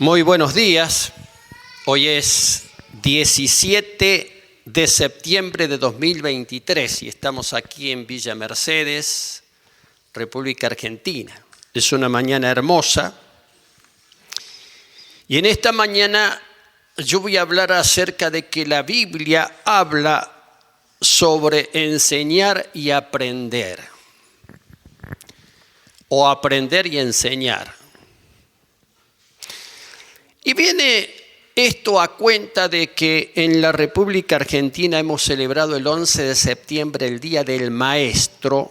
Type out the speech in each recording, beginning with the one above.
Muy buenos días. Hoy es 17 de septiembre de 2023 y estamos aquí en Villa Mercedes, República Argentina. Es una mañana hermosa y en esta mañana yo voy a hablar acerca de que la Biblia habla sobre enseñar y aprender, o aprender y enseñar. Y viene esto a cuenta de que en la República Argentina hemos celebrado el 11 de septiembre el Día del Maestro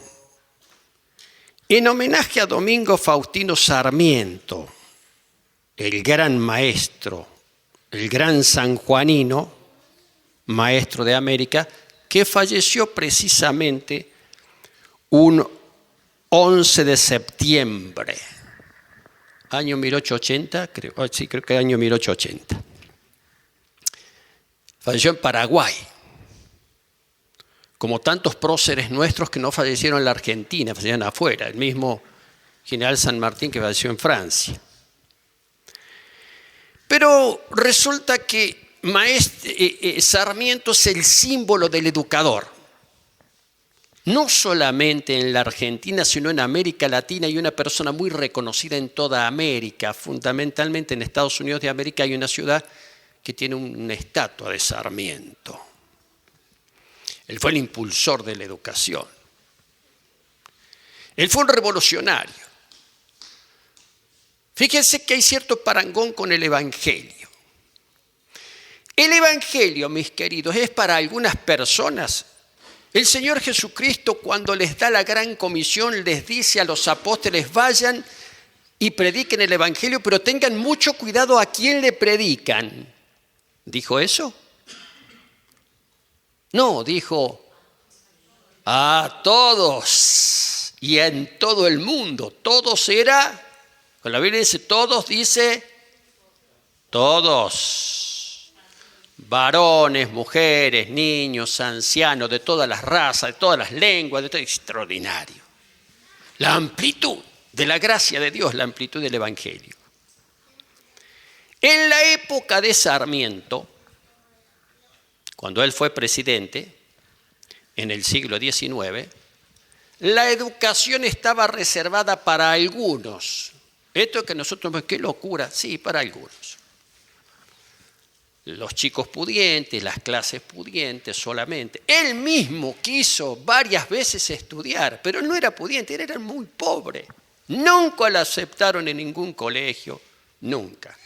en homenaje a Domingo Faustino Sarmiento, el gran maestro, el gran sanjuanino, maestro de América, que falleció precisamente un 11 de septiembre. Año 1880, creo que año 1880. Falleció en Paraguay, como tantos próceres nuestros que no fallecieron en la Argentina, fallecieron afuera, el mismo general San Martín que falleció en Francia. Pero resulta que Sarmiento es el símbolo del educador. No solamente en la Argentina, sino en América Latina, hay una persona muy reconocida en toda América. Fundamentalmente en Estados Unidos de América hay una ciudad que tiene una estatua de Sarmiento. Él fue el impulsor de la educación. Él fue un revolucionario. Fíjense que hay cierto parangón con el Evangelio. El Evangelio, mis queridos, es para algunas personas. El Señor Jesucristo, cuando les da la gran comisión, les dice a los apóstoles: vayan y prediquen el Evangelio, pero tengan mucho cuidado a quién le predican. ¿Dijo eso? No, dijo a todos y en todo el mundo. Todos era, cuando la Biblia dice todos, dice todos. Varones, mujeres, niños, ancianos, de todas las razas, de todas las lenguas, de todo. Extraordinario. La amplitud de la gracia de Dios, la amplitud del Evangelio. En la época de Sarmiento, cuando él fue presidente, en el siglo XIX, la educación estaba reservada para algunos. Esto que nosotros, qué locura, sí, para algunos. Los chicos pudientes, las clases pudientes solamente. Él mismo quiso varias veces estudiar, pero no era pudiente, era muy pobre. Nunca lo aceptaron en ningún colegio, nunca.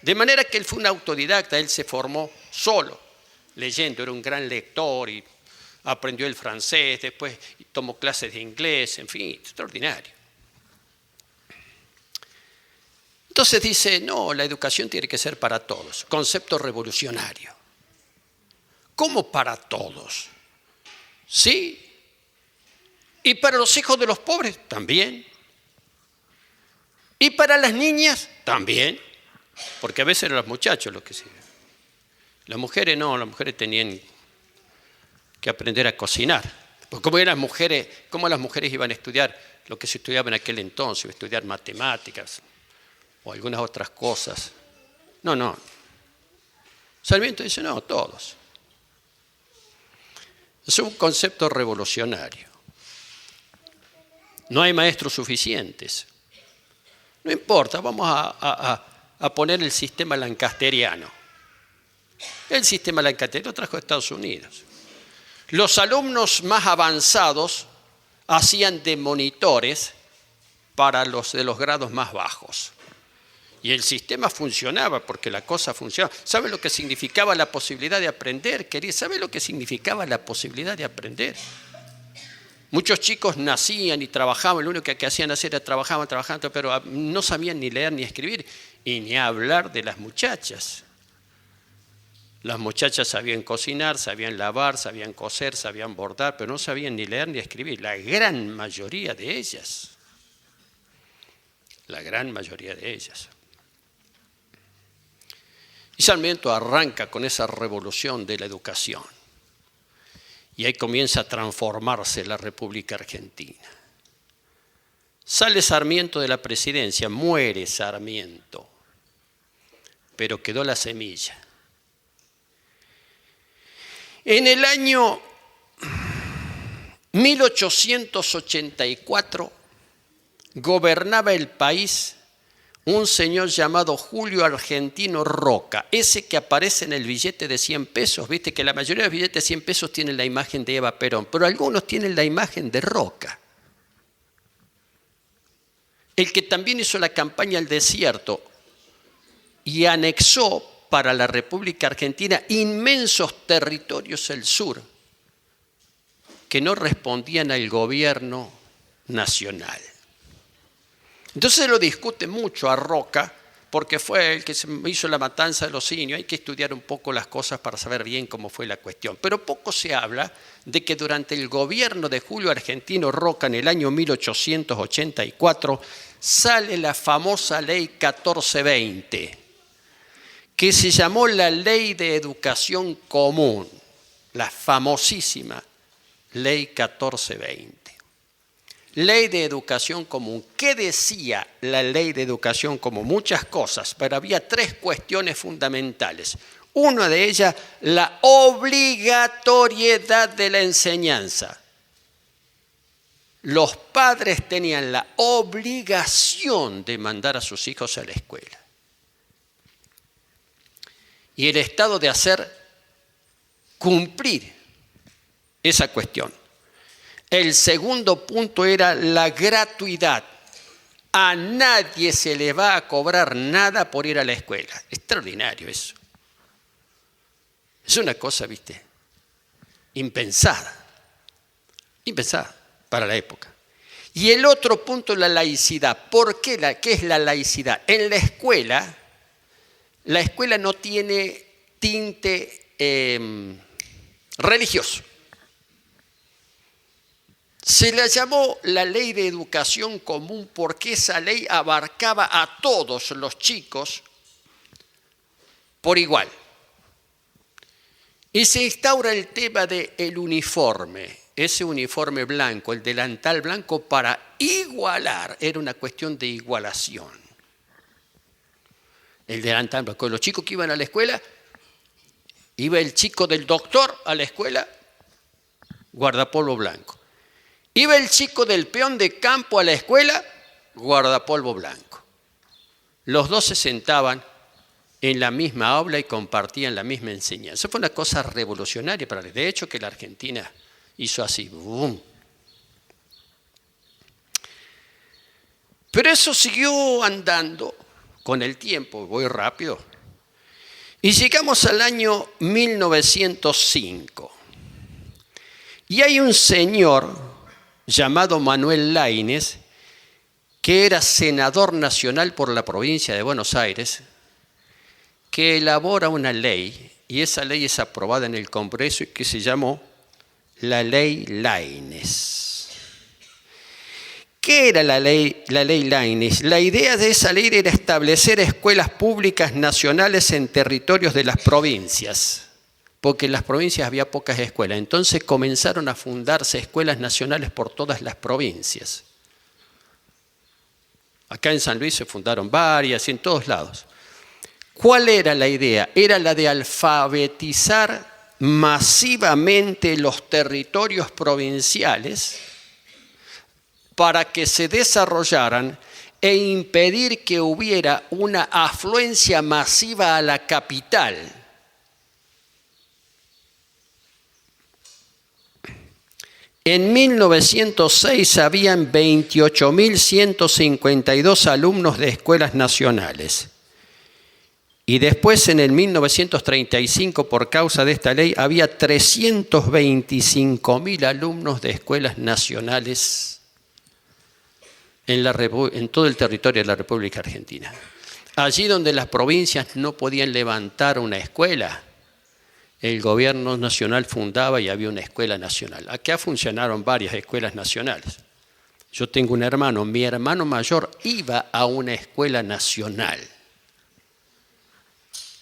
De manera que él fue un autodidacta, él se formó solo, leyendo, era un gran lector y aprendió el francés, después tomó clases de inglés, en fin, extraordinario. Entonces dice, no, la educación tiene que ser para todos. Concepto revolucionario. ¿Cómo para todos? Sí. ¿Y para los hijos de los pobres? También. ¿Y para las niñas? También. Porque a veces eran los muchachos los que se... Las mujeres no, las mujeres tenían que aprender a cocinar. Porque ¿cómo las mujeres iban a estudiar lo que se estudiaba en aquel entonces? Estudiar matemáticas o algunas otras cosas. No. Sarmiento dice, no, todos. Es un concepto revolucionario. No hay maestros suficientes. No importa, vamos a poner el sistema lancasteriano. El sistema lancasteriano lo trajo a Estados Unidos. Los alumnos más avanzados hacían de monitores para los de los grados más bajos. Y el sistema funcionaba porque la cosa funcionaba. ¿Sabe lo que significaba la posibilidad de aprender, querido? ¿Sabe lo que significaba la posibilidad de aprender? Muchos chicos nacían y trabajaban, lo único que hacían hacer era trabajaban, pero no sabían ni leer ni escribir, y ni hablar de las muchachas. Las muchachas sabían cocinar, sabían lavar, sabían coser, sabían bordar, pero no sabían ni leer ni escribir. La gran mayoría de ellas. La gran mayoría de ellas. Y Sarmiento arranca con esa revolución de la educación. Y ahí comienza a transformarse la República Argentina. Sale Sarmiento de la presidencia, muere Sarmiento. pero quedó la semilla. En el año 1884 gobernaba el país un señor llamado Julio Argentino Roca, ese que aparece en el billete de 100 pesos. Viste que la mayoría de los billetes de 100 pesos tienen la imagen de Eva Perón, pero algunos tienen la imagen de Roca. El que también hizo la campaña al desierto y anexó para la República Argentina inmensos territorios del sur que no respondían al gobierno nacional. Entonces lo discute mucho a Roca, porque fue el que se hizo la matanza de los indios. Hay que estudiar un poco las cosas para saber bien cómo fue la cuestión. Pero poco se habla de que durante el gobierno de Julio Argentino Roca, en el año 1884, sale la famosa Ley 1420, que se llamó la Ley de Educación Común, la famosísima Ley 1420. Ley de Educación Común. ¿Qué decía la Ley de Educación Común? Muchas cosas, pero había tres cuestiones fundamentales. Una de ellas, la obligatoriedad de la enseñanza. Los padres tenían la obligación de mandar a sus hijos a la escuela. Y el Estado de hacer cumplir esa cuestión. El segundo punto era la gratuidad. A nadie se le va a cobrar nada por ir a la escuela. Extraordinario eso. Es una cosa, viste, impensada. Impensada para la época. Y el otro punto es la laicidad. ¿Por qué? ¿Qué es la laicidad? En la escuela no tiene tinte religioso. Se la llamó la Ley de Educación Común porque esa ley abarcaba a todos los chicos por igual. Y se instaura el tema del uniforme, ese uniforme blanco, el delantal blanco, para igualar, era una cuestión de igualación. El delantal blanco. Los chicos que iban a la escuela, iba el chico del doctor a la escuela, guardapolvo blanco. Iba el chico del peón de campo a la escuela, guardapolvo blanco. Los dos se sentaban en la misma aula y compartían la misma enseñanza. Fue una cosa revolucionaria para él. De hecho, que la Argentina hizo así. ¡Bum! Pero eso siguió andando con el tiempo, voy rápido. Y llegamos al año 1905. Y hay un señor llamado Manuel Laínez, que era senador nacional por la provincia de Buenos Aires, que elabora una ley, y esa ley es aprobada en el Congreso, que se llamó la Ley Laínez. ¿Qué era la ley Laínez? La idea de esa ley era establecer escuelas públicas nacionales en territorios de las provincias, porque en las provincias había pocas escuelas. Entonces comenzaron a fundarse escuelas nacionales por todas las provincias. Acá en San Luis se fundaron varias, y en todos lados. ¿Cuál era la idea? Era la de alfabetizar masivamente los territorios provinciales para que se desarrollaran e impedir que hubiera una afluencia masiva a la capital. En 1906 habían 28.152 alumnos de escuelas nacionales. Y después, en el 1935, por causa de esta ley, había 325.000 alumnos de escuelas nacionales en todo el territorio de la República Argentina. Allí donde las provincias no podían levantar una escuela, el gobierno nacional fundaba y había una escuela nacional. Acá funcionaron varias escuelas nacionales. Yo tengo un hermano, mi hermano mayor iba a una escuela nacional.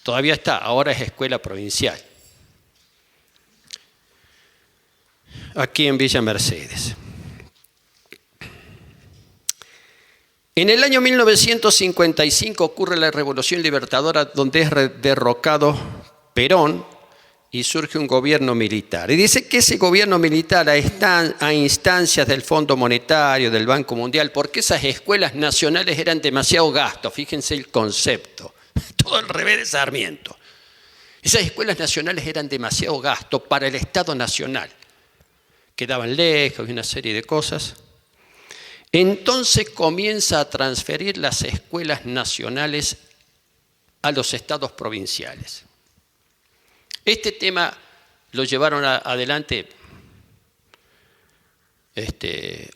Todavía está, ahora es escuela provincial. Aquí en Villa Mercedes. En el año 1955 ocurre la Revolución Libertadora, donde es derrocado Perón y surge un gobierno militar. Y dice que ese gobierno militar, a instancias del Fondo Monetario, del Banco Mundial, porque esas escuelas nacionales eran demasiado gastos, fíjense el concepto, todo al revés de Sarmiento. Esas escuelas nacionales eran demasiado gasto para el Estado Nacional. Quedaban lejos y una serie de cosas. Entonces comienza a transferir las escuelas nacionales a los estados provinciales. Este tema lo llevaron adelante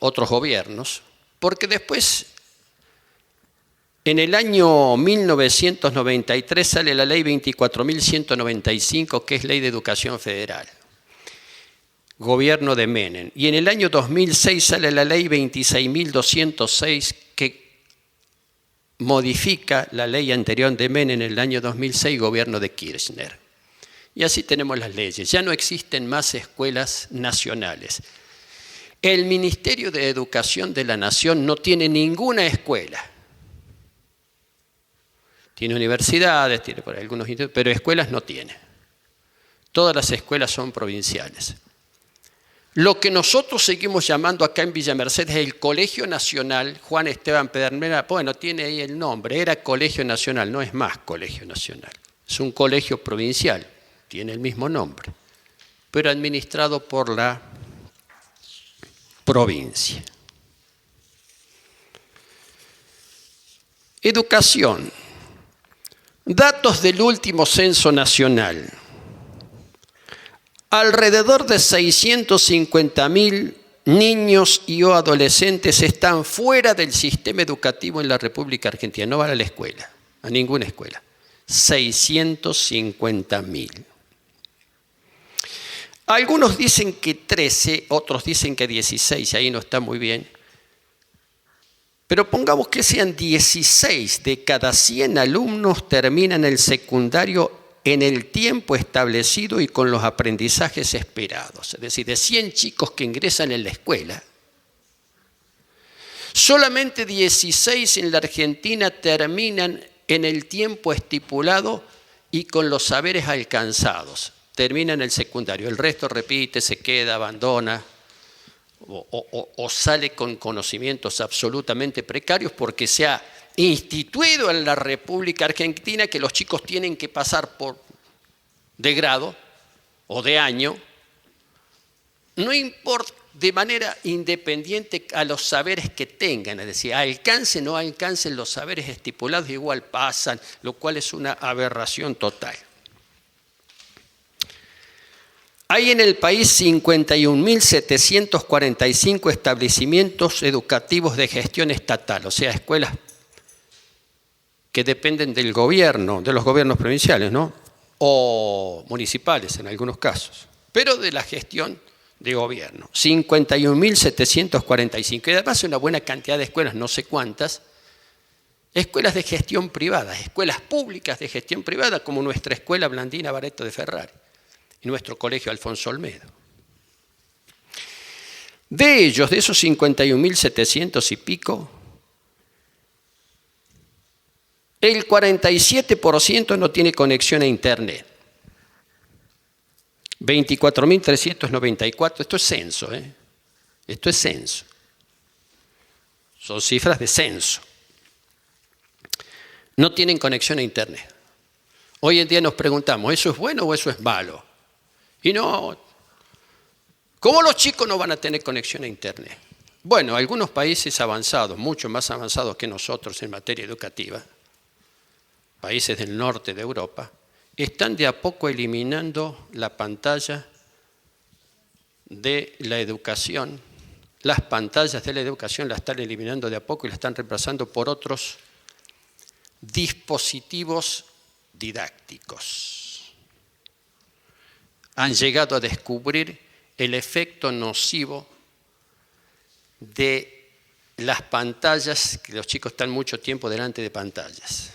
otros gobiernos, porque después, en el año 1993, sale la ley 24.195, que es Ley de Educación Federal, gobierno de Menem. Y en el año 2006 sale la ley 26.206, que modifica la ley anterior de Menem en el año 2006, gobierno de Kirchner. Y así tenemos las leyes. Ya no existen más escuelas nacionales. El Ministerio de Educación de la Nación no tiene ninguna escuela. Tiene universidades, tiene por ahí algunos institutos, pero escuelas no tiene. Todas las escuelas son provinciales. Lo que nosotros seguimos llamando acá en Villa Mercedes el Colegio Nacional Juan Esteban Pedernera, bueno, tiene ahí el nombre, era Colegio Nacional, no es más Colegio Nacional. Es un colegio provincial. Tiene el mismo nombre, pero administrado por la provincia. Educación. Datos del último censo nacional. Alrededor de 650.000 niños y o adolescentes están fuera del sistema educativo en la República Argentina. No van a la escuela, a ninguna escuela. 650.000. Algunos dicen que 13, otros dicen que 16, ahí no está muy bien. Pero pongamos que sean 16 de cada 100 alumnos terminan el secundario en el tiempo establecido y con los aprendizajes esperados. Es decir, de 100 chicos que ingresan en la escuela, solamente 16 en la Argentina terminan en el tiempo estipulado y con los saberes alcanzados. Terminan el secundario. El resto repite, se queda, abandona o sale con conocimientos absolutamente precarios porque se ha instituido en la República Argentina que los chicos tienen que pasar de grado o de año, no importa, de manera independiente a los saberes que tengan, es decir, alcancen o no alcancen los saberes estipulados, igual pasan, lo cual es una aberración total. Hay en el país 51.745 establecimientos educativos de gestión estatal, o sea, escuelas que dependen del gobierno, de los gobiernos provinciales, ¿no? O municipales en algunos casos, pero de la gestión de gobierno. 51.745, y además una buena cantidad de escuelas, no sé cuántas, escuelas de gestión privada, escuelas públicas de gestión privada, como nuestra escuela Blandina Barreto de Ferrari y nuestro colegio Alfonso Olmedo. De ellos, de esos 51.700 y pico, el 47% no tiene conexión a Internet. 24.394, esto es censo, Esto es censo. Son cifras de censo. No tienen conexión a Internet. Hoy en día nos preguntamos, ¿eso es bueno o eso es malo? Y no, ¿cómo los chicos no van a tener conexión a Internet? Bueno, algunos países avanzados, mucho más avanzados que nosotros en materia educativa, países del norte de Europa, están de a poco eliminando la pantalla de la educación. Las pantallas de la educación las están eliminando de a poco y las están reemplazando por otros dispositivos didácticos. Han llegado a descubrir el efecto nocivo de las pantallas, que los chicos están mucho tiempo delante de pantallas,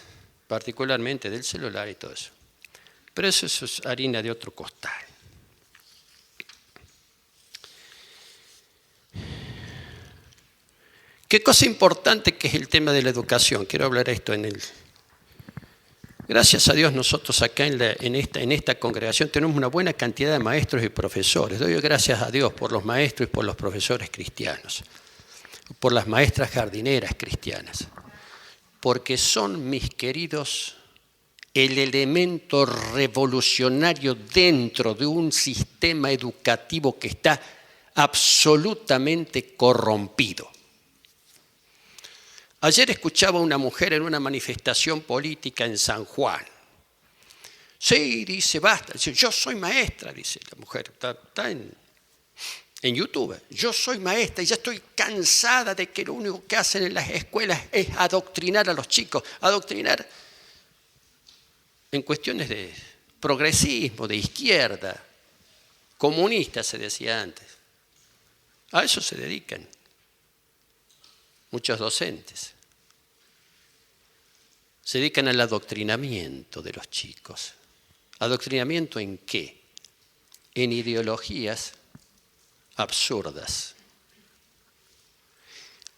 particularmente del celular y todo eso. Pero eso es harina de otro costal. Qué cosa importante que es el tema de la educación. Quiero hablar esto Gracias a Dios nosotros acá en esta congregación tenemos una buena cantidad de maestros y profesores. Doy gracias a Dios por los maestros y por los profesores cristianos, por las maestras jardineras cristianas, porque son, mis queridos, el elemento revolucionario dentro de un sistema educativo que está absolutamente corrompido. Ayer escuchaba a una mujer en una manifestación política en San Juan. Sí, dice, basta. Dice, yo soy maestra, dice la mujer. Está en YouTube. Yo soy maestra y ya estoy cansada de que lo único que hacen en las escuelas es adoctrinar a los chicos. Adoctrinar en cuestiones de progresismo, de izquierda, comunista se decía antes. A eso se dedican muchos docentes. Se dedican al adoctrinamiento de los chicos. ¿Adoctrinamiento en qué? En ideologías absurdas,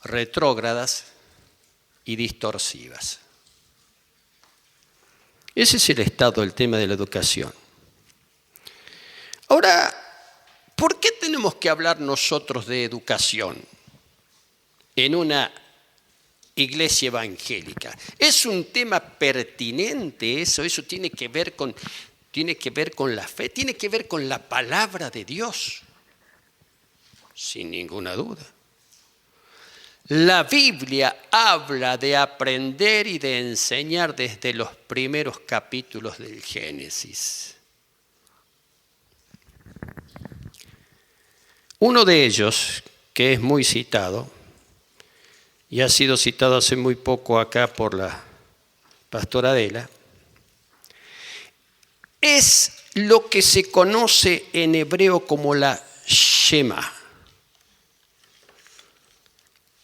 retrógradas y distorsivas. Ese es el estado del tema de la educación. Ahora, ¿por qué tenemos que hablar nosotros de educación en una iglesia evangélica? ¿Es un tema pertinente eso? ¿Eso tiene que ver con la fe? ¿Tiene que ver con la palabra de Dios? Sin ninguna duda. La Biblia habla de aprender y de enseñar desde los primeros capítulos del Génesis. Uno de ellos, que es muy citado, y ha sido citado hace muy poco acá por la pastora Adela, es lo que se conoce en hebreo como la Shema.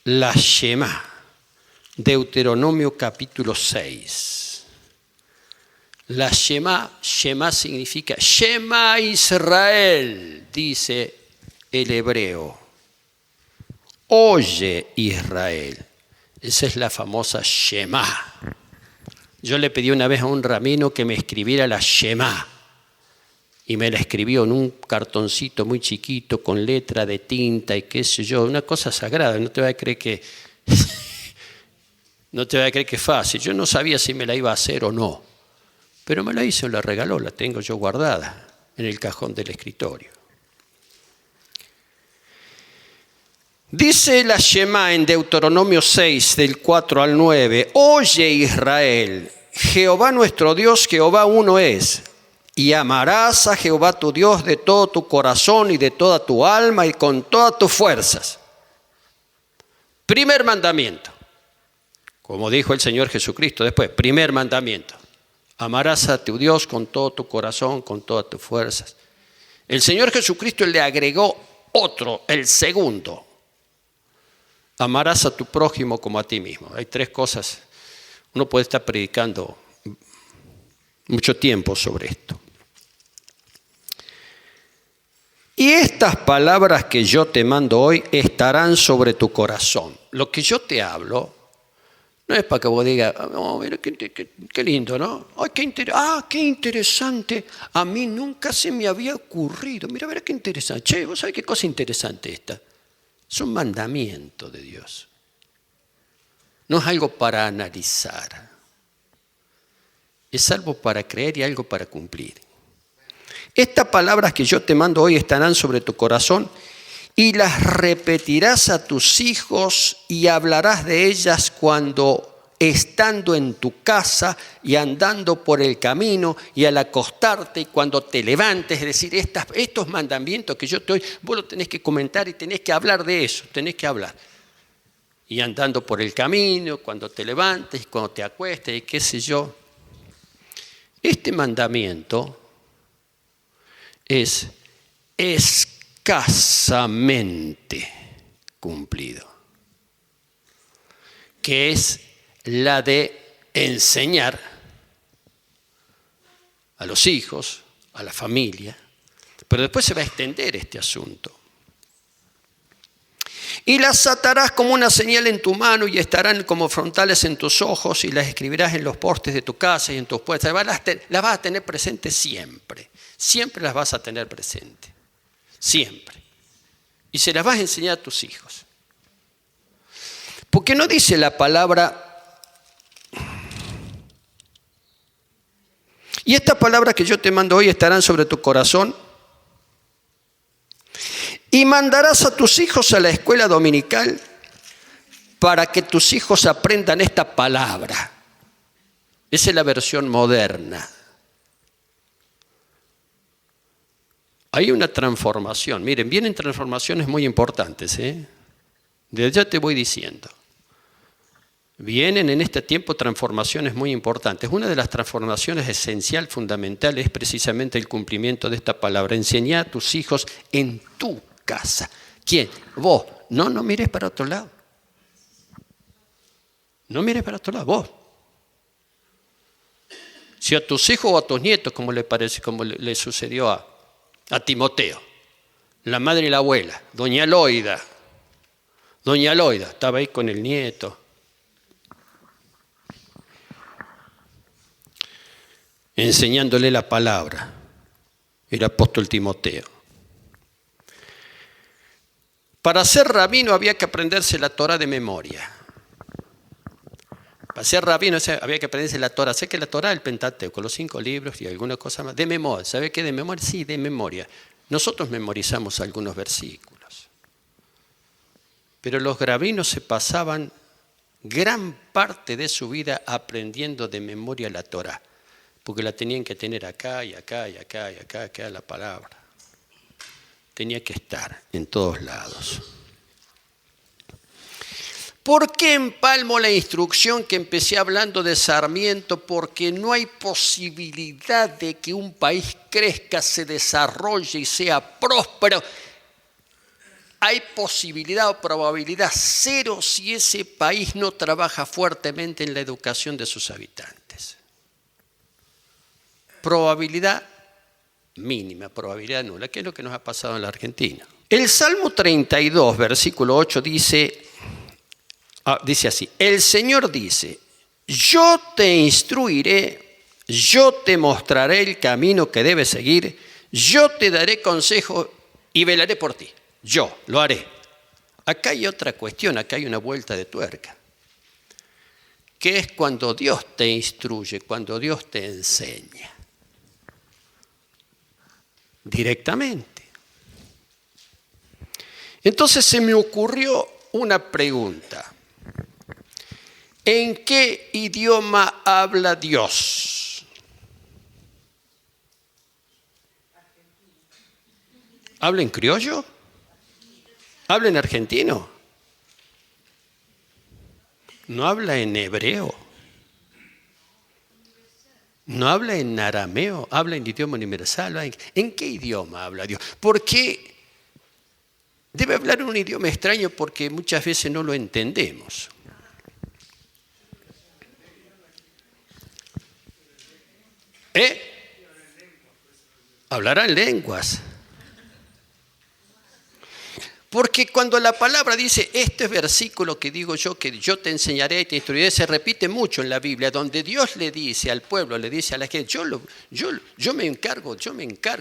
La Shema, Deuteronomio capítulo 6. La Shema significa Shema Israel, dice el hebreo. Oye Israel. Esa es la famosa Shema. Yo le pedí una vez a un rabino que me escribiera la Shema y me la escribió en un cartoncito muy chiquito con letra de tinta y qué sé yo, una cosa sagrada. No te vas a creer que es fácil. Yo no sabía si me la iba a hacer o no, pero me la hizo, la regaló, la tengo yo guardada en el cajón del escritorio. Dice la Shema en Deuteronomio 6, del 4 al 9, oye Israel, Jehová nuestro Dios, Jehová uno es, y amarás a Jehová tu Dios de todo tu corazón y de toda tu alma y con todas tus fuerzas. Primer mandamiento, como dijo el Señor Jesucristo después, primer mandamiento, amarás a tu Dios con todo tu corazón, con todas tus fuerzas. El Señor Jesucristo le agregó otro, el segundo. Amarás a tu prójimo como a ti mismo. Hay tres cosas. Uno puede estar predicando mucho tiempo sobre esto. Y estas palabras que yo te mando hoy estarán sobre tu corazón. Lo que yo te hablo no es para que vos digas, oh, mira qué lindo, ¿no? Ay, qué interesante. A mí nunca se me había ocurrido. Mira qué interesante. Che, ¿vos sabés qué cosa interesante esta? Es un mandamiento de Dios. No es algo para analizar. Es algo para creer y algo para cumplir. Estas palabras que yo te mando hoy estarán sobre tu corazón y las repetirás a tus hijos y hablarás de ellas cuando estando en tu casa y andando por el camino y al acostarte y cuando te levantes. Es decir, estos mandamientos que yo te doy, vos los tenés que comentar y tenés que hablar de eso, tenés que hablar. Y andando por el camino, cuando te levantes, cuando te acuestes y qué sé yo. Este mandamiento es escasamente cumplido, que es la de enseñar a los hijos, a la familia, pero después se va a extender este asunto. Y las atarás como una señal en tu mano y estarán como frontales en tus ojos y las escribirás en los postes de tu casa y en tus puertas. Las vas a tener presentes siempre. Siempre las vas a tener presentes. Siempre. Y se las vas a enseñar a tus hijos. Porque no dice la palabra. Y estas palabras que yo te mando hoy estarán sobre tu corazón. Y mandarás a tus hijos a la escuela dominical para que tus hijos aprendan esta palabra. Esa es la versión moderna. Hay una transformación. Miren, vienen transformaciones muy importantes, Desde ya te voy diciendo. Vienen en este tiempo transformaciones muy importantes. Una de las transformaciones esencial, fundamental, es precisamente el cumplimiento de esta palabra. Enseñar a tus hijos en tu casa. ¿Quién? Vos. No mires para otro lado. No mires para otro lado, vos. Si a tus hijos o a tus nietos, como le sucedió a Timoteo, la madre y la abuela, doña Loida, estaba ahí con el nieto. Enseñándole la palabra, el apóstol Timoteo. Para ser rabino había que aprenderse la Torá de memoria. Para ser rabino había que aprenderse la Torá. Sé que la Torá es el Pentateuco, los 5 libros y alguna cosa más. De memoria. ¿Sabe qué de memoria? Sí, de memoria. Nosotros memorizamos algunos versículos. Pero los rabinos se pasaban gran parte de su vida aprendiendo de memoria la Torá. Porque la tenían que tener acá y acá y acá y acá, acá la palabra. Tenía que estar en todos lados. ¿Por qué empalmo la instrucción que empecé hablando de Sarmiento? Porque no hay posibilidad de que un país crezca, se desarrolle y sea próspero. Hay posibilidad o probabilidad cero si ese país no trabaja fuertemente en la educación de sus habitantes. Probabilidad mínima, probabilidad nula, que es lo que nos ha pasado en la Argentina. El Salmo 32, versículo 8 dice así: el Señor dice, yo te instruiré, yo te mostraré el camino que debes seguir, yo te daré consejo y velaré por ti. Yo lo haré. Acá hay otra cuestión, acá hay una vuelta de tuerca, que es cuando Dios te instruye, cuando Dios te enseña. Directamente. Entonces se me ocurrió una pregunta. ¿En qué idioma habla Dios? ¿Habla en criollo? ¿Habla en argentino? ¿No habla en hebreo? ¿No habla en arameo? ¿Habla en idioma universal? ¿En qué idioma habla Dios? Porque debe hablar un idioma extraño porque muchas veces no lo entendemos. Hablará en lenguas. Porque cuando la palabra dice, este versículo que digo yo, que yo te enseñaré y te instruiré, se repite mucho en la Biblia, donde Dios le dice al pueblo, le dice a la gente, yo me encargo,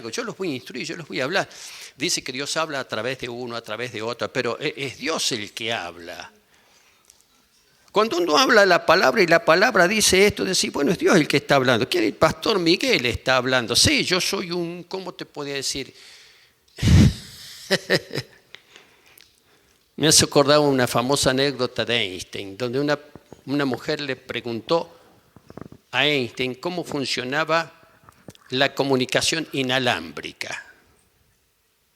yo los voy a instruir, yo los voy a hablar. Dice que Dios habla a través de uno, a través de otro, pero es Dios el que habla. Cuando uno habla la palabra y la palabra dice esto, decir, bueno, es Dios el que está hablando. ¿Quién? El pastor Miguel está hablando. Sí, yo soy ¿cómo te podría decir? Me hace acordar una famosa anécdota de Einstein, donde una mujer le preguntó a Einstein cómo funcionaba la comunicación inalámbrica.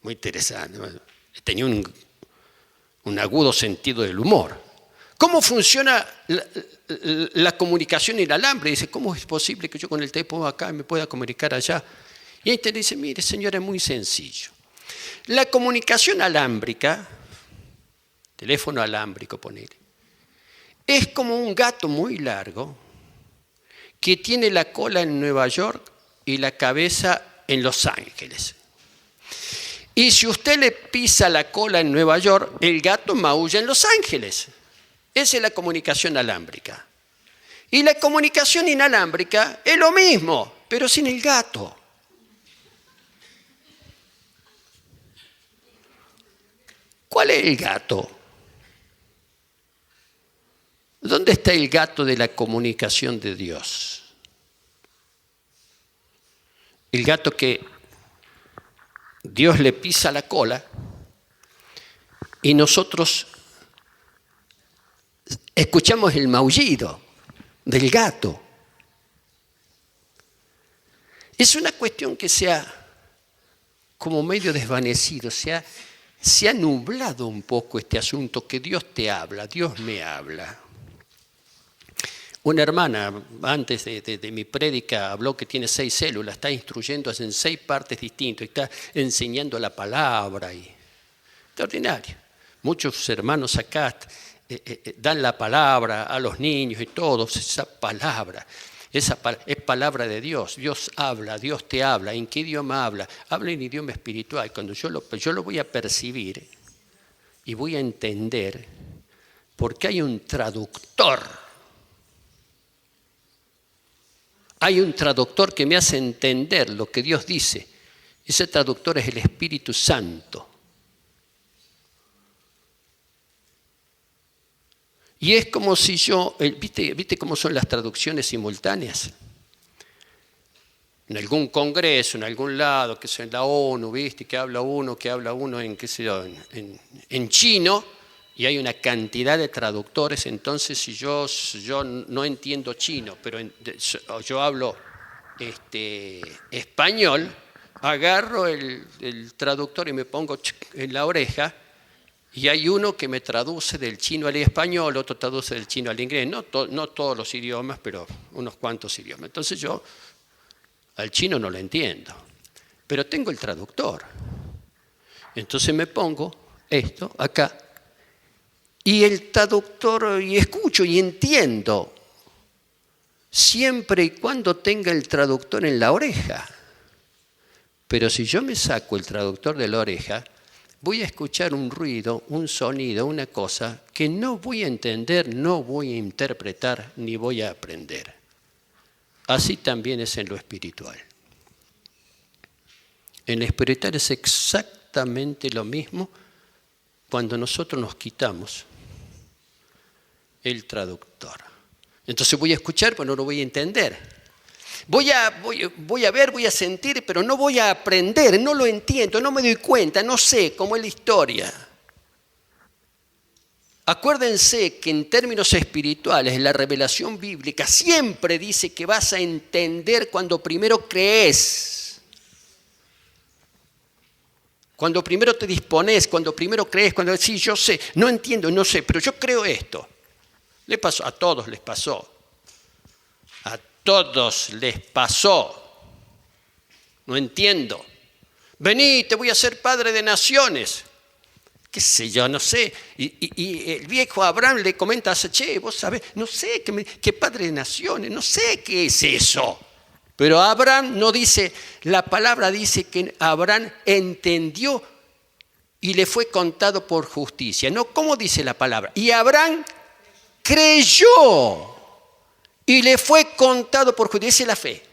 Muy interesante. Tenía un agudo sentido del humor. ¿Cómo funciona la comunicación inalámbrica? Dice, ¿cómo es posible que yo con el teléfono acá me pueda comunicar allá? Y Einstein dice, mire, señora, es muy sencillo. La comunicación alámbrica, teléfono alámbrico, ponele, es como un gato muy largo que tiene la cola en Nueva York y la cabeza en Los Ángeles. Y si usted le pisa la cola en Nueva York, el gato maulla en Los Ángeles. Esa es la comunicación alámbrica. Y la comunicación inalámbrica es lo mismo, pero sin el gato. ¿Cuál es el gato? ¿Dónde está el gato de la comunicación de Dios? El gato que Dios le pisa la cola y nosotros escuchamos el maullido del gato. Es una cuestión que se ha como medio desvanecido, se ha nublado un poco este asunto que Dios te habla, Dios me habla. Una hermana, antes de mi prédica, habló que tiene 6 células, está instruyendo en 6 partes distintas, está enseñando la palabra. Extraordinario. Muchos hermanos acá dan la palabra a los niños y todos, esa palabra. Es palabra de Dios. Dios habla, Dios te habla. ¿En qué idioma habla? Habla en idioma espiritual. Cuando yo lo voy a percibir y voy a entender, porque hay un traductor. Hay un traductor que me hace entender lo que Dios dice. Ese traductor es el Espíritu Santo. Y es como si yo, ¿viste cómo son las traducciones simultáneas? En algún congreso, en algún lado, que sea en la ONU, ¿viste? Que habla uno en, qué sé yo, en chino, y hay una cantidad de traductores. Entonces, si yo no entiendo chino, pero yo hablo español, agarro el traductor y me pongo en la oreja. Y hay uno que me traduce del chino al español, otro traduce del chino al inglés, no todos los idiomas, pero unos cuantos idiomas. Entonces yo al chino no lo entiendo, pero tengo el traductor. Entonces me pongo esto acá, y el traductor, y escucho y entiendo, siempre y cuando tenga el traductor en la oreja. Pero si yo me saco el traductor de la oreja, voy a escuchar un ruido, un sonido, una cosa que no voy a entender, no voy a interpretar, ni voy a aprender. Así también es en lo espiritual. En lo espiritual es exactamente lo mismo cuando nosotros nos quitamos el traductor. Entonces voy a escuchar, pero no lo voy a entender. Voy a ver, voy a sentir, pero no voy a aprender, no lo entiendo, no me doy cuenta, no sé cómo es la historia. Acuérdense que en términos espirituales, la revelación bíblica siempre dice que vas a entender cuando primero crees. Cuando primero te dispones, cuando primero crees, cuando decís, yo sé, no entiendo, no sé, pero yo creo esto. Le pasó, a todos les pasó. A todos les pasó. No entiendo. Vení, te voy a hacer padre de naciones. Qué sé yo, no sé. Y el viejo Abraham le comenta a che, vos sabés, no sé qué padre de naciones, no sé qué es eso. Pero Abraham no dice, la palabra dice que Abraham entendió y le fue contado por justicia. No, ¿cómo dice la palabra? Y Abraham creyó y le fue contado por justicia. Esa es la fe.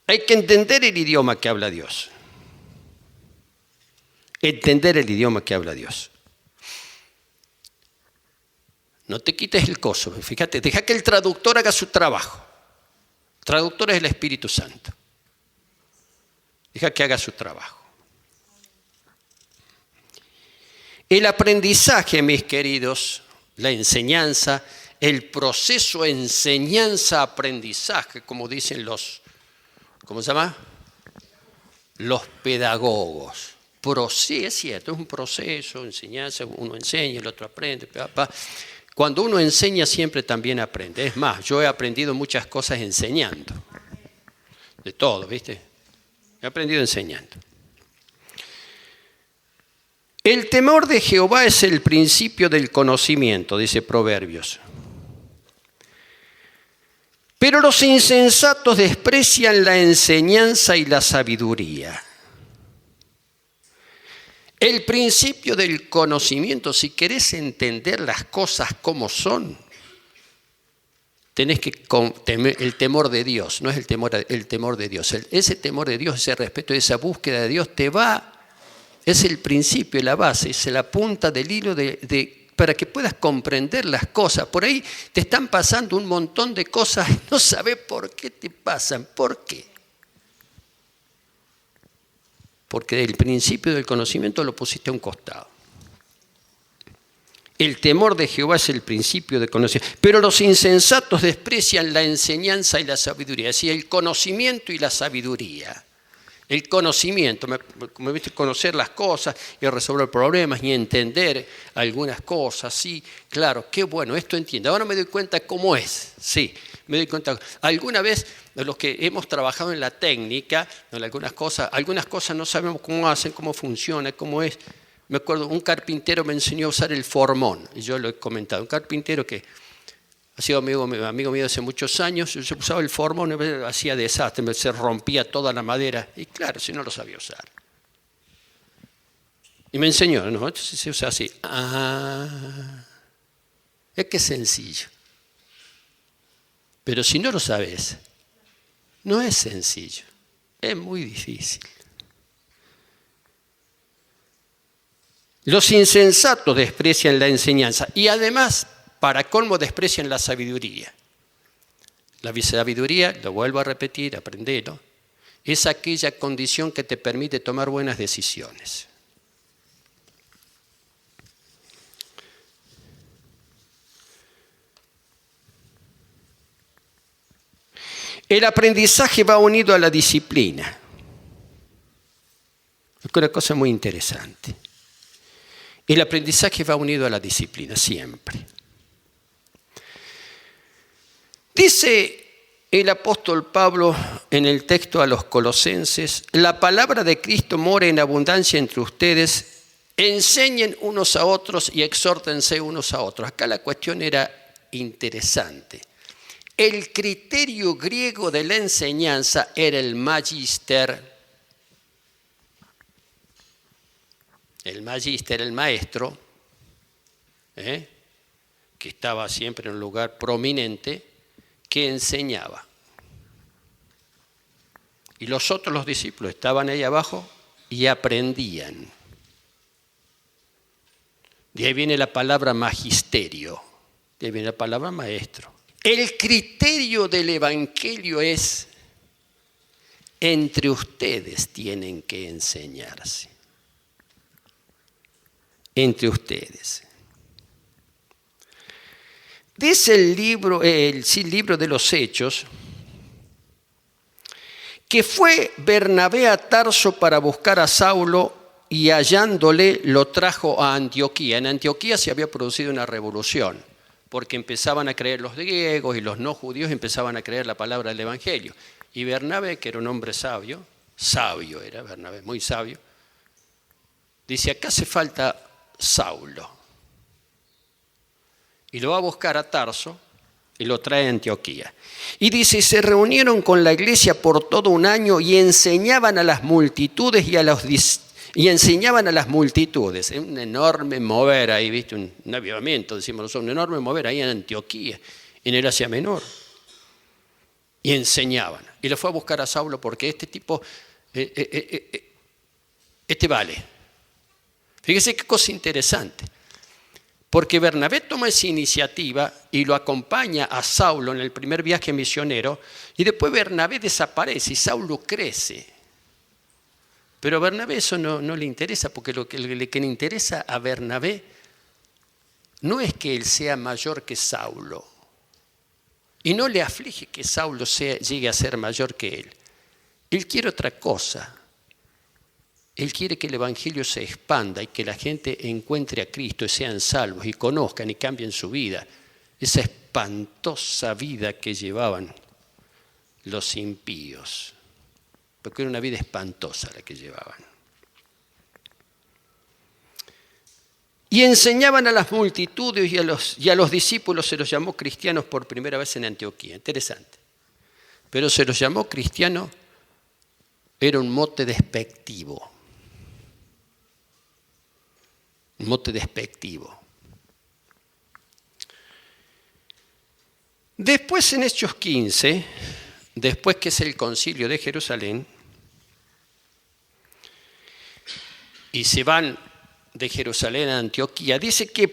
Hay que entender el idioma que habla Dios. Entender el idioma que habla Dios. No te quites el coso. Fíjate, deja que el traductor haga su trabajo. El traductor es el Espíritu Santo. Deja que haga su trabajo. El aprendizaje, mis queridos, la enseñanza, el proceso enseñanza-aprendizaje, como dicen ¿cómo se llama? Los pedagogos. Sí, es cierto, es un proceso, enseñanza, uno enseña, el otro aprende. Cuando uno enseña siempre también aprende. Es más, yo he aprendido muchas cosas enseñando. De todo, ¿viste? He aprendido enseñando. El temor de Jehová es el principio del conocimiento, dice Proverbios. Pero los insensatos desprecian la enseñanza y la sabiduría. El principio del conocimiento, si querés entender las cosas como son, tenés que temer el temor de Dios, no es el temor de Dios. Ese temor de Dios, ese respeto, esa búsqueda de Dios es el principio, la base, es la punta del hilo para que puedas comprender las cosas. Por ahí te están pasando un montón de cosas y no sabes por qué te pasan. ¿Por qué? Porque el principio del conocimiento lo pusiste a un costado. El temor de Jehová es el principio del conocimiento. Pero los insensatos desprecian la enseñanza y la sabiduría. Es decir, el conocimiento y la sabiduría. El conocimiento, como viste, conocer las cosas y resolver problemas y entender algunas cosas. Sí, claro, qué bueno, esto entiendo. Ahora me doy cuenta cómo es. Sí, me doy cuenta. Alguna vez, los que hemos trabajado en la técnica, en algunas cosas no sabemos cómo hacen, cómo funciona, cómo es. Me acuerdo, un carpintero me enseñó a usar el formón, y yo lo he comentado. Un carpintero que ha sido amigo mío hace muchos años, yo usaba el formón, hacía desastre, se rompía toda la madera, y claro, si no lo sabía usar. Y me enseñó, no, entonces se usa así. Es que es sencillo. Pero si no lo sabes, no es sencillo, es muy difícil. Los insensatos desprecian la enseñanza y además, para colmo, desprecian la sabiduría. La sabiduría, lo vuelvo a repetir, aprendelo, es aquella condición que te permite tomar buenas decisiones. El aprendizaje va unido a la disciplina. Es una cosa muy interesante. El aprendizaje va unido a la disciplina, siempre. Dice el apóstol Pablo en el texto a los Colosenses: la palabra de Cristo mora en abundancia entre ustedes, enseñen unos a otros y exhórtense unos a otros. Acá la cuestión era interesante. El criterio griego de la enseñanza era el magister. El magister, el maestro, que estaba siempre en un lugar prominente, que enseñaba. Y los discípulos estaban ahí abajo y aprendían. De ahí viene la palabra magisterio, de ahí viene la palabra maestro. El criterio del evangelio es: entre ustedes tienen que enseñarse. Entre ustedes. Dice el libro de los Hechos que fue Bernabé a Tarso para buscar a Saulo y hallándole lo trajo a Antioquía. En Antioquía se había producido una revolución porque empezaban a creer los griegos y los no judíos empezaban a creer la palabra del evangelio. Y Bernabé, que era un hombre sabio era Bernabé, muy sabio, dice: acá hace falta Saulo. Y lo va a buscar a Tarso y lo trae a Antioquía. Y dice: se reunieron con la iglesia por todo un año y enseñaban a las multitudes y enseñaban a las multitudes. Es un enorme mover ahí, ¿viste? Un avivamiento, decimos nosotros, un enorme mover ahí en Antioquía, en el Asia Menor. Y enseñaban. Y lo fue a buscar a Saulo porque este tipo, vale. Fíjese qué cosa interesante, porque Bernabé toma esa iniciativa y lo acompaña a Saulo en el primer viaje misionero, y después Bernabé desaparece y Saulo crece. Pero a Bernabé eso no le interesa, porque lo que le interesa a Bernabé no es que él sea mayor que Saulo, y no le aflige que Saulo llegue a ser mayor que él. Él quiere otra cosa. Él quiere que el evangelio se expanda y que la gente encuentre a Cristo y sean salvos y conozcan y cambien su vida. Esa espantosa vida que llevaban los impíos. Porque era una vida espantosa la que llevaban. Y enseñaban a las multitudes y a los discípulos, se los llamó cristianos por primera vez en Antioquía. Interesante. pero se los llamó cristiano, era un mote despectivo. Un mote despectivo. Después en Hechos 15, después que es el concilio de Jerusalén, y se van de Jerusalén a Antioquía, dice que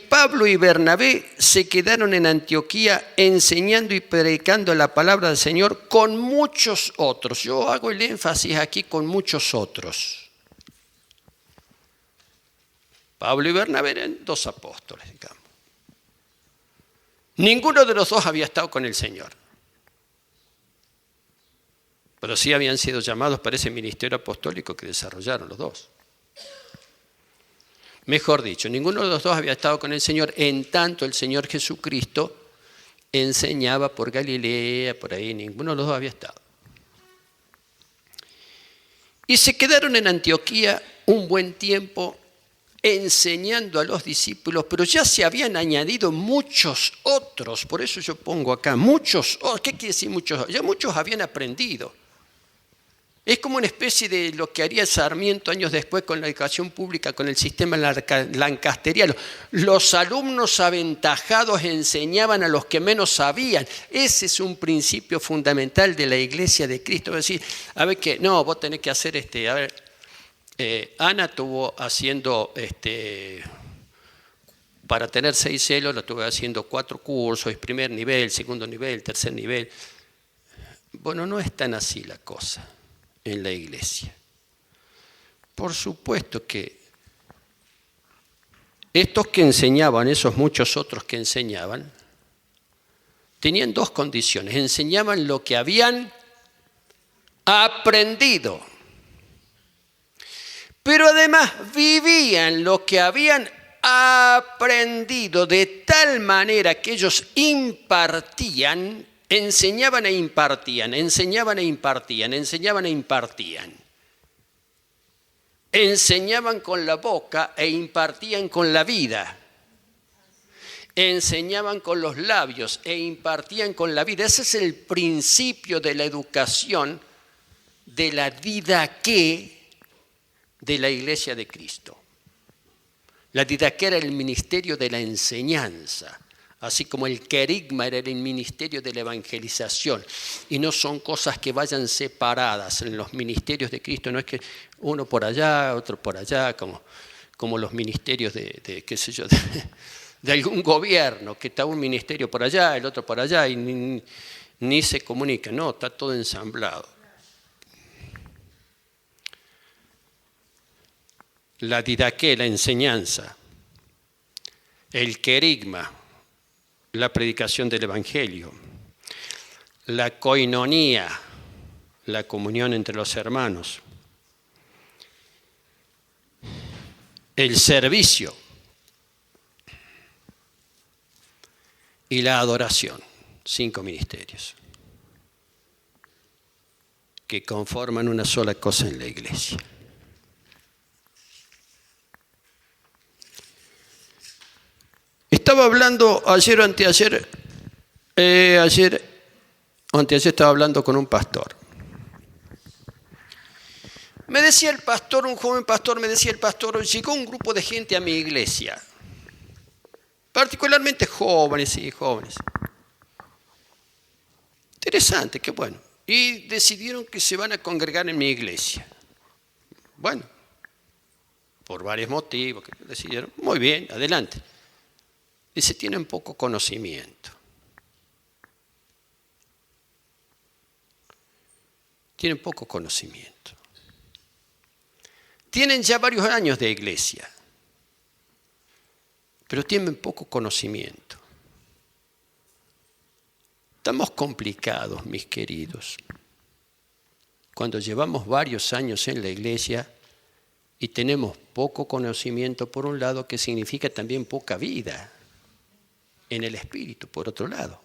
Pablo y Bernabé se quedaron en Antioquía enseñando y predicando la palabra del Señor con muchos otros. Yo hago el énfasis aquí con muchos otros. Pablo y Bernabé eran dos apóstoles, digamos. Ninguno de los dos había estado con el Señor, pero sí habían sido llamados para ese ministerio apostólico que desarrollaron los dos. Mejor dicho, ninguno de los dos había estado con el Señor, en tanto el Señor Jesucristo enseñaba por Galilea, por ahí, ninguno de los dos había estado. Y se quedaron en Antioquía un buen tiempo enseñando a los discípulos, pero ya se habían añadido muchos otros, por eso yo pongo acá, muchos, ¿qué quiere decir muchos? Ya muchos habían aprendido. Es como una especie de lo que haría Sarmiento años después con la educación pública, con el sistema lancasteriano. Los alumnos aventajados enseñaban a los que menos sabían. Ese es un principio fundamental de la Iglesia de Cristo. Es decir, a ver que, no, vos tenés que hacer Ana estuvo haciendo, para tener 6 celos, lo estuve haciendo 4 cursos, primer nivel, segundo nivel, tercer nivel. Bueno, no es tan así la cosa en la iglesia. Por supuesto que estos que enseñaban, esos muchos otros que enseñaban, tenían 2 condiciones. Enseñaban lo que habían aprendido, pero además vivían lo que habían aprendido de tal manera que ellos impartían, enseñaban e impartían, enseñaban e impartían, enseñaban e impartían. Enseñaban con la boca e impartían con la vida. Enseñaban con los labios e impartían con la vida. Ese es el principio de la educación de la didaqué de la Iglesia de Cristo. La didaqué era el ministerio de la enseñanza, así como el querigma era el ministerio de la evangelización. Y no son cosas que vayan separadas en los ministerios de Cristo, no es que uno por allá, otro por allá, como los ministerios de qué sé yo, de algún gobierno, que está un ministerio por allá, el otro por allá, y ni se comunica. No, está todo ensamblado. La didaqué, la enseñanza, el querigma, la predicación del Evangelio, la koinonía, la comunión entre los hermanos, el servicio y la adoración, 5 ministerios que conforman una sola cosa en la iglesia. Estaba hablando ayer o anteayer estaba hablando con un pastor. Me decía el pastor, un joven pastor, llegó un grupo de gente a mi iglesia, particularmente jóvenes. Interesante, qué bueno. Y decidieron que se van a congregar en mi iglesia. Bueno, por varios motivos que decidieron. Muy bien, adelante. Dice, tienen poco conocimiento. Tienen poco conocimiento. Tienen ya varios años de iglesia, pero tienen poco conocimiento. Estamos complicados, mis queridos, cuando llevamos varios años en la iglesia y tenemos poco conocimiento por un lado, que significa también poca vida en el espíritu, por otro lado.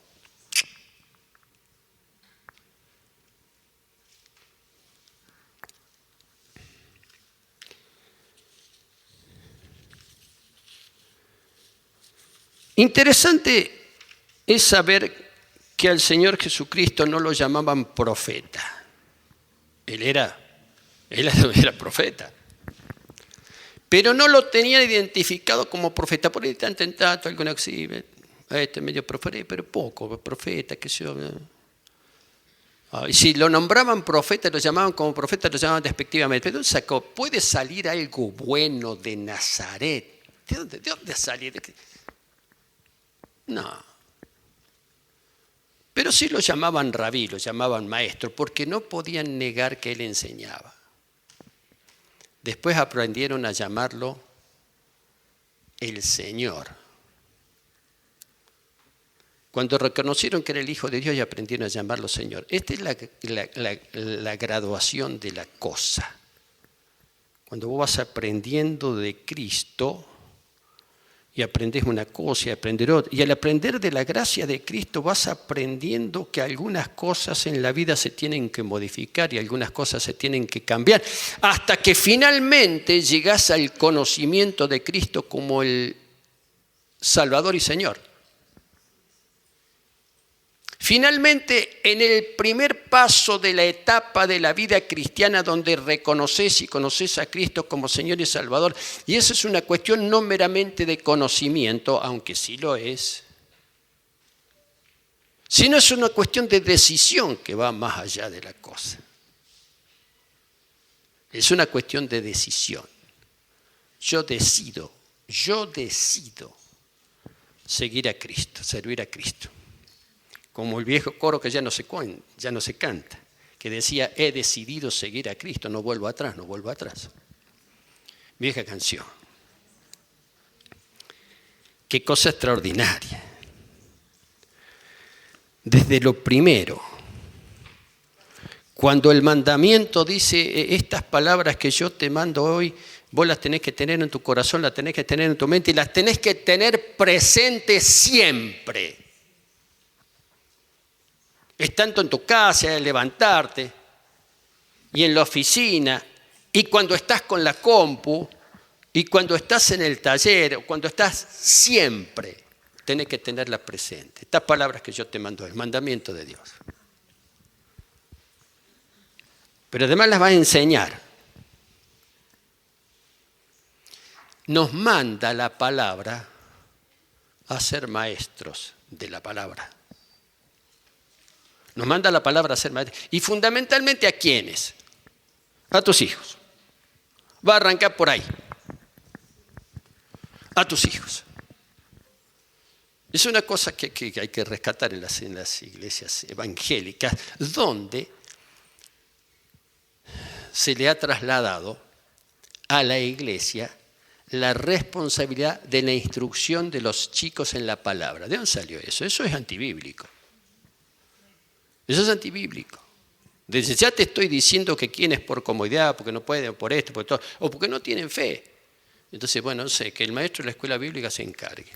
Interesante es saber que al Señor Jesucristo no lo llamaban profeta. Él era profeta. Pero no lo tenían identificado como profeta. Por ahí tanto en tanto, algunos sí, medio profeta, pero poco, profeta, qué sé yo. Y si lo nombraban profeta, lo llamaban como profeta, lo llamaban despectivamente. ¿De dónde sacó? ¿Puede salir algo bueno de Nazaret? ¿De dónde salir? No. Pero sí lo llamaban rabí, lo llamaban maestro, porque no podían negar que él enseñaba. Después aprendieron a llamarlo el Señor. Cuando reconocieron que era el Hijo de Dios y aprendieron a llamarlo Señor. Esta es la graduación de la cosa. Cuando vos vas aprendiendo de Cristo y aprendes una cosa y aprender otra, y al aprender de la gracia de Cristo vas aprendiendo que algunas cosas en la vida se tienen que modificar y algunas cosas se tienen que cambiar, hasta que finalmente llegás al conocimiento de Cristo como el Salvador y Señor. Finalmente, en el primer paso de la etapa de la vida cristiana donde reconoces y conoces a Cristo como Señor y Salvador, y esa es una cuestión no meramente de conocimiento, aunque sí lo es, sino es una cuestión de decisión que va más allá de la cosa. Es una cuestión de decisión. Yo decido seguir a Cristo, servir a Cristo. Como el viejo coro que ya no se canta, que decía, he decidido seguir a Cristo, no vuelvo atrás. Vieja canción. Qué cosa extraordinaria. Desde lo primero, cuando el mandamiento dice, estas palabras que yo te mando hoy, vos las tenés que tener en tu corazón, las tenés que tener en tu mente y las tenés que tener presentes siempre. Es tanto en tu casa, al levantarte, y en la oficina, y cuando estás con la compu, y cuando estás en el taller, o cuando estás siempre, tenés que tenerla presente. Estas palabras que yo te mando, el mandamiento de Dios. Pero además las va a enseñar. Nos manda la palabra a ser maestros de la palabra. Nos manda la palabra a ser maestros. Y fundamentalmente ¿a quiénes? A tus hijos. Va a arrancar por ahí. A tus hijos. Es una cosa que hay que rescatar en las iglesias evangélicas, donde se le ha trasladado a la iglesia la responsabilidad de la instrucción de los chicos en la palabra. ¿De dónde salió eso? Eso es antibíblico. Eso es antibíblico. Desde ya te estoy diciendo que quienes por comodidad, porque no pueden, por esto, por todo, o porque no tienen fe. Entonces, bueno, no sé, que el maestro de la escuela bíblica se encargue.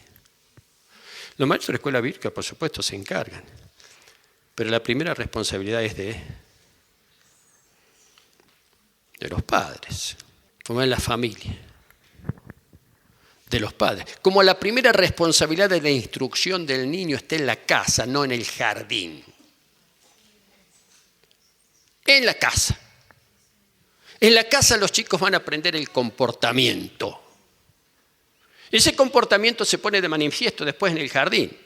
Los maestros de la escuela bíblica, por supuesto, se encargan. Pero la primera responsabilidad es de los padres, como en la familia. De los padres. Como la primera responsabilidad de la instrucción del niño está en la casa, no en el jardín. En la casa. En la casa los chicos van a aprender el comportamiento. Ese comportamiento se pone de manifiesto después en el jardín.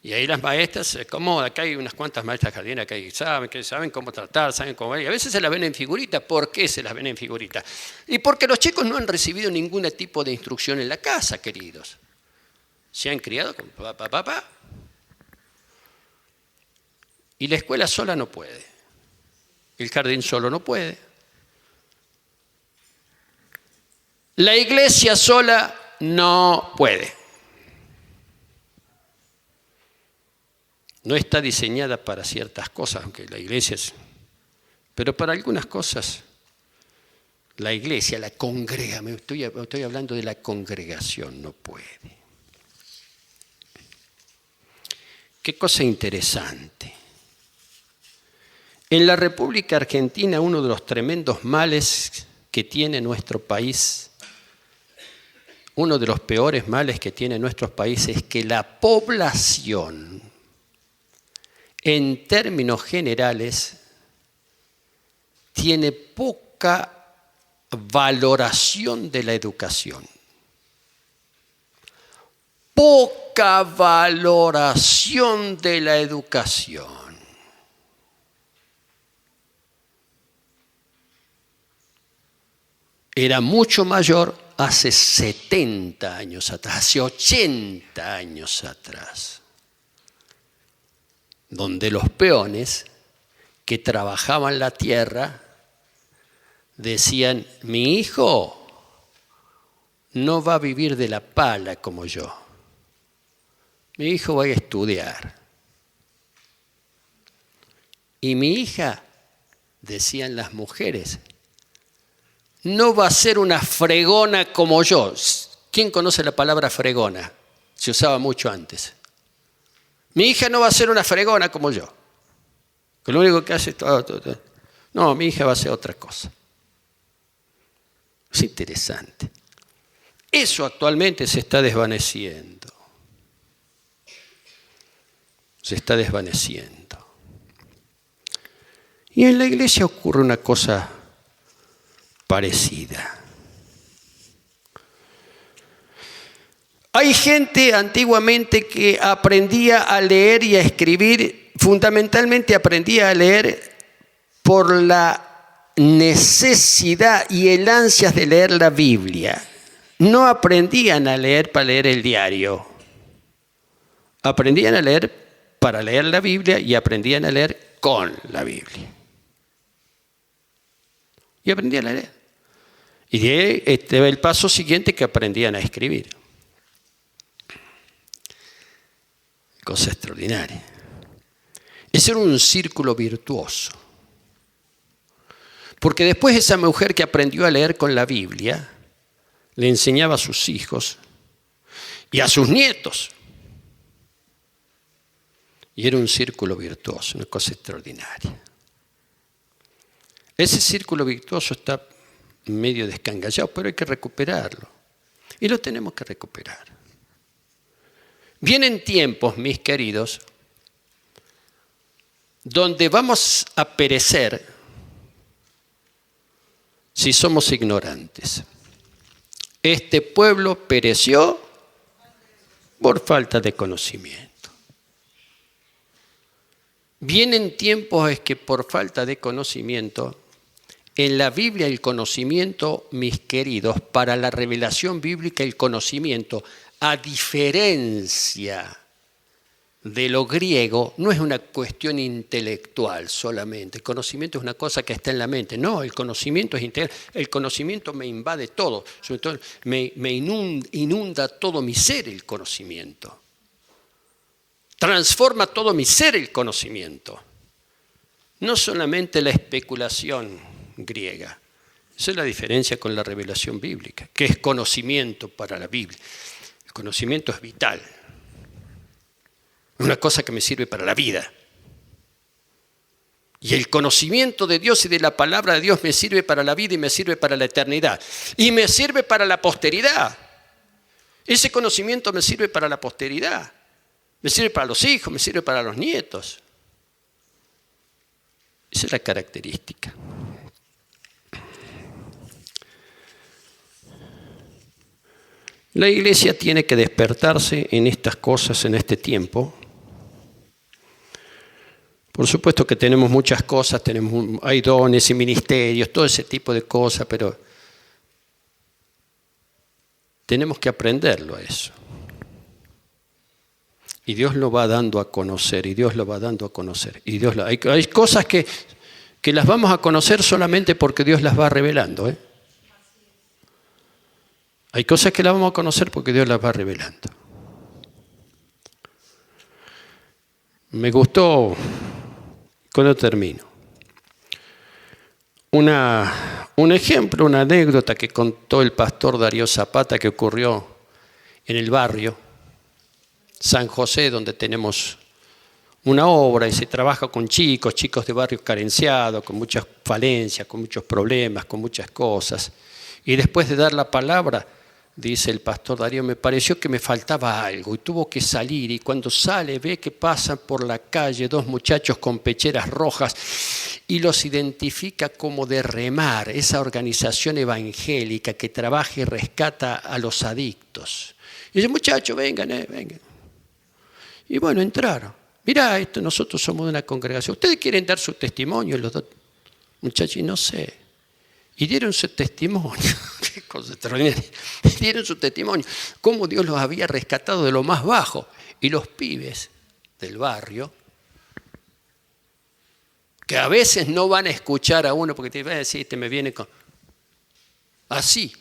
Y ahí las maestras se acomodan. Acá hay unas cuantas maestras jardineras que saben cómo tratar, saben cómo... Y a veces se las ven en figurita. ¿Por qué se las ven en figurita? Y porque los chicos no han recibido ningún tipo de instrucción en la casa, queridos. Se han criado con papá. Y la escuela sola no puede. El jardín solo no puede. La iglesia sola no puede. No está diseñada para ciertas cosas, aunque la iglesia es... Pero para algunas cosas, la iglesia, la congregación, estoy hablando de la congregación, no puede. Qué cosa interesante. En la República Argentina, uno de los tremendos males que tiene nuestro país, uno de los peores males que tiene nuestro país es que la población en términos generales, tiene poca valoración de la educación. Poca valoración de la educación. Era mucho mayor hace 70 años atrás, hace 80 años atrás, donde los peones que trabajaban la tierra decían: mi hijo no va a vivir de la pala como yo, mi hijo va a estudiar. Y mi hija, decían las mujeres, no va a ser una fregona como yo. ¿Quién conoce la palabra fregona? Se usaba mucho antes. Mi hija no va a ser una fregona como yo, que lo único que hace es todo. No, mi hija va a hacer otra cosa. Es interesante. Eso actualmente se está desvaneciendo. Se está desvaneciendo. Y en la iglesia ocurre una cosa parecida. Hay gente antiguamente que aprendía a leer y a escribir, fundamentalmente aprendía a leer por la necesidad y el ansias de leer la Biblia. No aprendían a leer para leer el diario. Aprendían a leer para leer la Biblia y aprendían a leer con la Biblia. Y aprendían a leer. Y de el paso siguiente que aprendían a escribir. Cosa extraordinaria. Ese era un círculo virtuoso. Porque después esa mujer que aprendió a leer con la Biblia, le enseñaba a sus hijos y a sus nietos. Y era un círculo virtuoso, una cosa extraordinaria. Ese círculo virtuoso está medio descangallado, pero hay que recuperarlo. Y lo tenemos que recuperar. Vienen tiempos, mis queridos, donde vamos a perecer si somos ignorantes. Este pueblo pereció por falta de conocimiento. Vienen tiempos en que por falta de conocimiento, en la Biblia el conocimiento, mis queridos, para la revelación bíblica el conocimiento, a diferencia de lo griego, no es una cuestión intelectual solamente. El conocimiento es una cosa que está en la mente. No, el conocimiento es integral. El conocimiento me invade todo. Sobre todo me inunda todo mi ser el conocimiento. Transforma todo mi ser el conocimiento. No solamente la especulación griega. Esa es la diferencia con la revelación bíblica, que es conocimiento para la Biblia. El conocimiento es vital. Una cosa que me sirve para la vida. Y el conocimiento de Dios y de la palabra de Dios me sirve para la vida y me sirve para la eternidad. Y me sirve para la posteridad. Ese conocimiento me sirve para la posteridad. Me sirve para los hijos, me sirve para los nietos. Esa es la característica. La iglesia tiene que despertarse en estas cosas en este tiempo. Por supuesto que tenemos muchas cosas, hay dones y ministerios, todo ese tipo de cosas, pero tenemos que aprenderlo a eso. Y Dios lo va dando a conocer, y Dios lo va dando a conocer. Hay cosas que las vamos a conocer solamente porque Dios las va revelando. Hay cosas que las vamos a conocer porque Dios las va revelando. Me gustó, cuando termino, un ejemplo, una anécdota que contó el pastor Darío Zapata que ocurrió en el barrio San José, donde tenemos una obra y se trabaja con chicos de barrios carenciados, con muchas falencias, con muchos problemas, con muchas cosas. Y después de dar la palabra, dice el pastor Darío, me pareció que me faltaba algo y tuvo que salir, y cuando sale ve que pasan por la calle 2 muchachos con pecheras rojas y los identifica como de Remar, esa organización evangélica que trabaja y rescata a los adictos. Y dice, muchachos, vengan, vengan. Y bueno, entraron. Mirá, nosotros somos de una congregación. ¿Ustedes quieren dar su testimonio? Los dos muchachos, y no sé. Y dieron su testimonio. Qué cosa extraordinaria. Dieron su testimonio. Cómo Dios los había rescatado de lo más bajo. Y los pibes del barrio, que a veces no van a escuchar a uno porque te van a decir, me viene con... Así.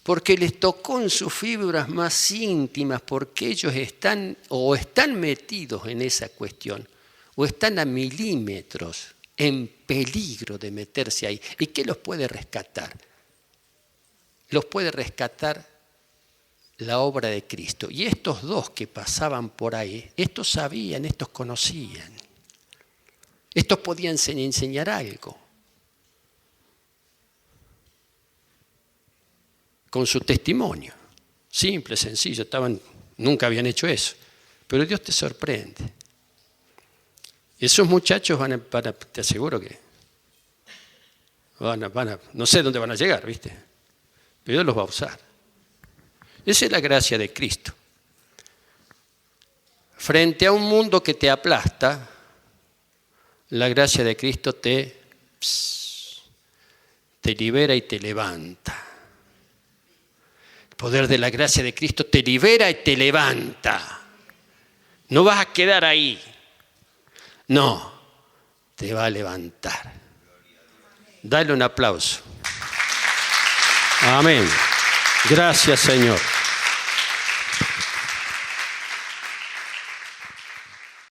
Porque les tocó en sus fibras más íntimas, porque ellos están metidos en esa cuestión, o están a milímetros en peligro de meterse ahí. ¿Y qué los puede rescatar? Los puede rescatar la obra de Cristo. Y estos dos que pasaban por ahí, estos sabían, estos conocían. Estos podían enseñar algo. Con su testimonio. Simple, sencillo, nunca habían hecho eso. Pero Dios te sorprende. Esos muchachos te aseguro que no sé dónde van a llegar, ¿viste? Pero Dios los va a usar. Esa es la gracia de Cristo. Frente a un mundo que te aplasta, la gracia de Cristo te libera y te levanta. El poder de la gracia de Cristo te libera y te levanta. No vas a quedar ahí. No, te va a levantar. Dale un aplauso. Amén. Gracias, Señor.